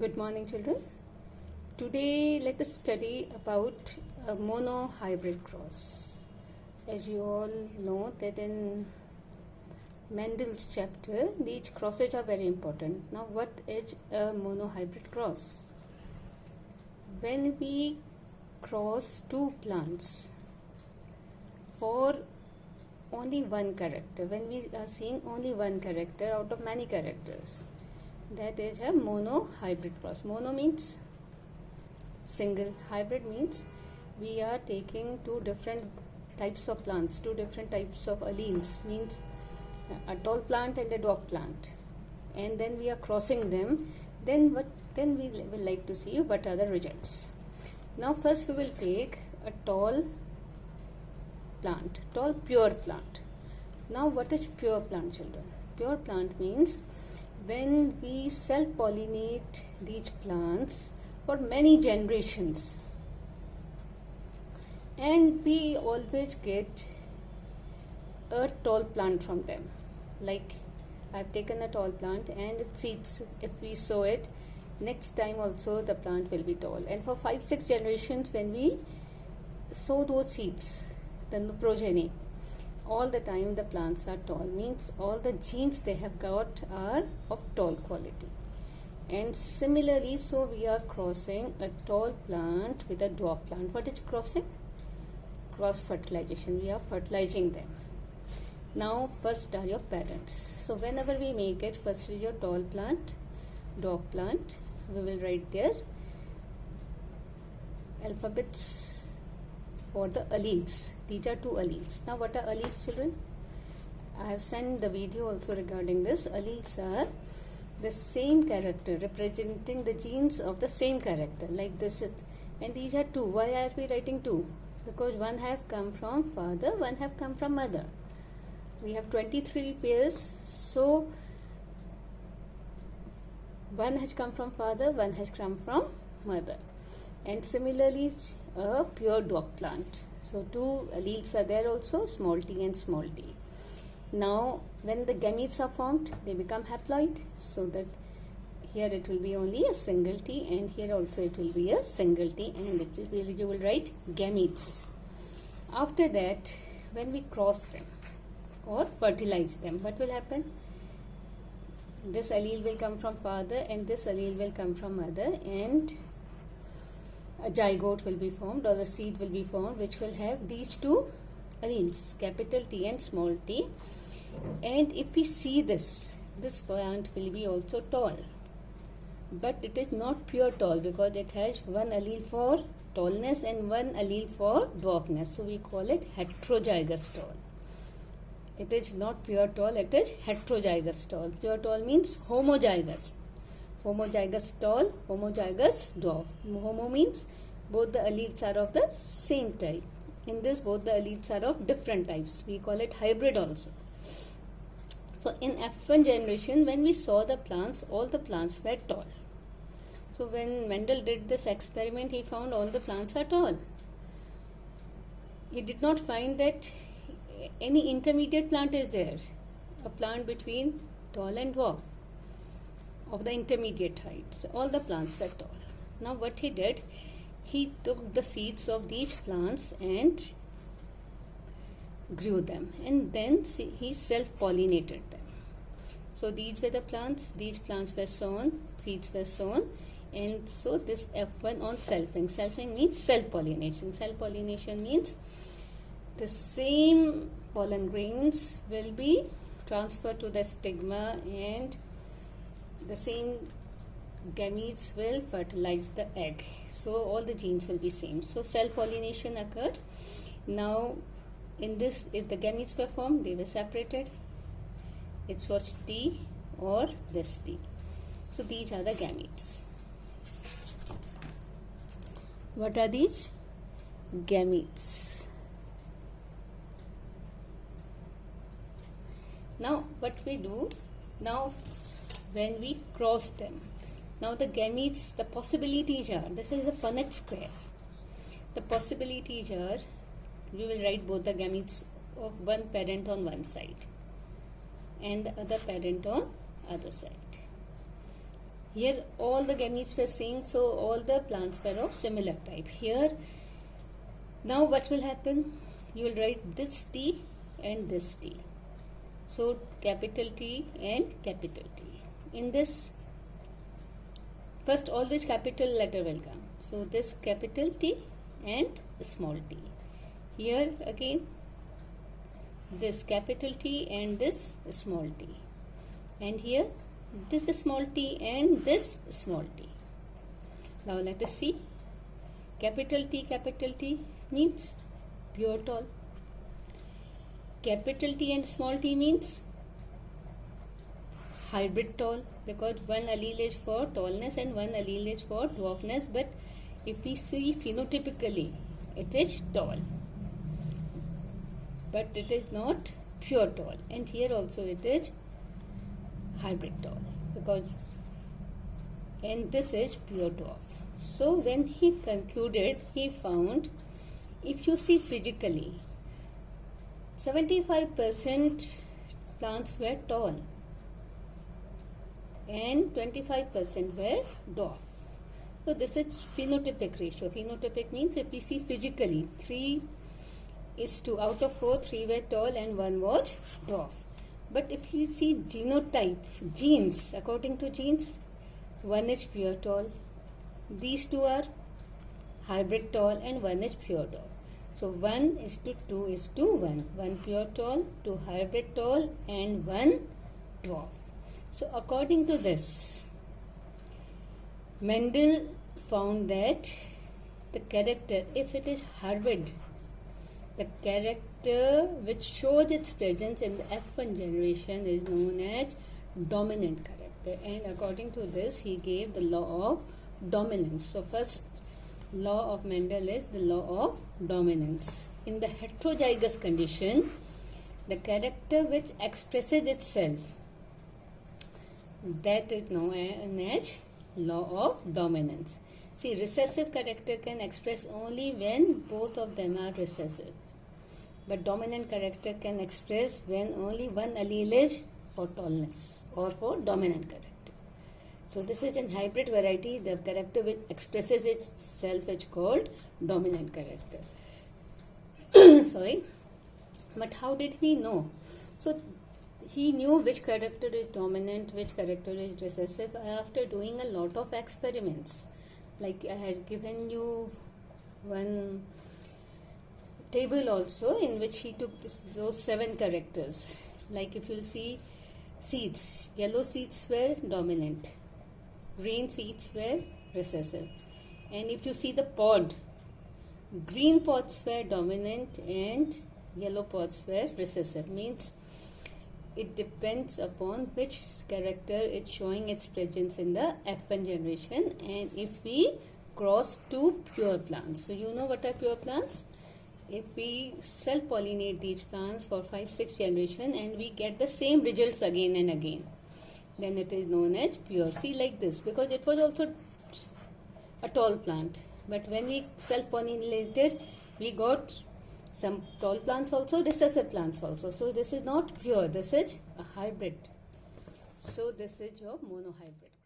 Good morning, children. Today, let us study about a monohybrid cross. As you all know that in Mendel's chapter, these crosses are very important. Now, what is a monohybrid cross? When we cross two plants for only one character, when we are seeing only one character out of many characters, that is a monohybrid cross. Mono means single, hybrid means we are taking two different types of plants, two different types of alleles, means a tall plant and a dwarf plant, and then we are crossing them. Then we will like to see what are the results. Now first we will take a tall plant, tall pure plant. Now what is pure plant, children? Pure plant means when we self-pollinate these plants for many generations, and we always get a tall plant from them. Like I've taken a tall plant and it seeds. If we sow it, next time also the plant will be tall. And for 5-6 generations, when we sow those seeds, then the progeny, all the time the plants are tall, means all the genes they have got are of tall quality. And similarly, so we are crossing a tall plant with a dwarf plant. What is crossing? Cross fertilization. We are fertilizing them. Now first are your parents. So whenever we make it, first is your tall plant, dwarf plant. We will write their alphabets for the alleles. These are two alleles. Now what are alleles, children? I have sent the video also regarding this. Alleles are the same character, representing the genes of the same character, like this is, and these are two. Why are we writing two? Because one have come from father, one have come from mother. We have 23 pairs, so one has come from father, one has come from mother. And similarly, a pure dwarf plant. So two alleles are there also, small t and small t. Now when the gametes are formed, they become haploid, so that here it will be only a single t, and here also it will be a single t, and you will write gametes. After that, when we cross them or fertilize them, what will happen? This allele will come from father and this allele will come from mother, and a zygote will be formed, or a seed will be formed, which will have these two alleles, capital T and small t. And if we see this plant will be also tall, but it is not pure tall, because it has one allele for tallness and one allele for dwarfness. So we call it heterozygous tall. It is not pure tall, it is heterozygous tall. Pure tall means homozygous. Homozygous tall, homozygous dwarf. Homo means both the alleles are of the same type. In this, both the alleles are of different types. We call it hybrid also. So in F1 generation, when we saw the plants, all the plants were tall. So when Mendel did this experiment, he found all the plants are tall. He did not find that any intermediate plant is there, a plant between tall and dwarf of the intermediate height. So all the plants were tall. Now what he did, he took the seeds of these plants and grew them, and then he self-pollinated them. So these were the plants, these plants were sown, seeds were sown, and so this F1 on selfing. Selfing means self-pollination. Self-pollination means the same pollen grains will be transferred to the stigma, and the same gametes will fertilize the egg. So all the genes will be same. So self-pollination occurred. Now in this, if the gametes were formed, they were separated. It was T or this T. So these are the gametes. What are these? Gametes. Now what we do, now when we cross them, now the gametes, the possibilities are, this is the Punnett square. The possibilities are, we will write both the gametes of one parent on one side and the other parent on other side. Here all the gametes were same, so all the plants were of similar type. Here, now what will happen? You will write this T and this T. So capital T and capital T. In this, first always capital letter will come. So this capital T and small t. Here again this capital T and this small t. And here this small t and this small t. Now let us see. Capital T means pure tall. Capital T and small t means hybrid tall, because one allele is for tallness and one allele is for dwarfness, but if we see phenotypically it is tall, but it is not pure tall. And here also it is hybrid tall, because and this is pure dwarf. So when he concluded, he found, if you see physically, 75% plants were tall and 25% were dwarf. So this is phenotypic ratio. Phenotypic means if we see physically, 3:2 out of 4, 3 were tall and 1 was dwarf. But if you see genotype, genes, according to genes, 1 is pure tall. These 2 are hybrid tall and 1 is pure dwarf. So 1:2:1. 1 pure tall, 2 hybrid tall and 1 dwarf. So according to this, Mendel found that the character, if it is hybrid, the character which shows its presence in the F1 generation is known as dominant character. And according to this, he gave the law of dominance. So first law of Mendel is the law of dominance. In the heterozygous condition, the character which expresses itself, that is known as law of dominance. See, recessive character can express only when both of them are recessive, but dominant character can express when only one allele is for tallness or for dominant character. So this is in hybrid variety, the character which expresses itself is called dominant character. Sorry, but how did he know? So he knew which character is dominant, which character is recessive after doing a lot of experiments. Like I had given you one table also in which he took those 7 characters. Like if you'll see seeds, yellow seeds were dominant, green seeds were recessive. And if you see the pod, green pods were dominant and yellow pods were recessive. Means it depends upon which character is showing its presence in the F1 generation. And if we cross 2 pure plants, so you know what are pure plants? If we self-pollinate these plants for 5-6 generation and we get the same results again and again, then it is known as pure. See, like this, because it was also a tall plant, but when we self-pollinated, we got some tall plants also, recessive plants also. So this is not pure, this is a hybrid. So this is your monohybrid.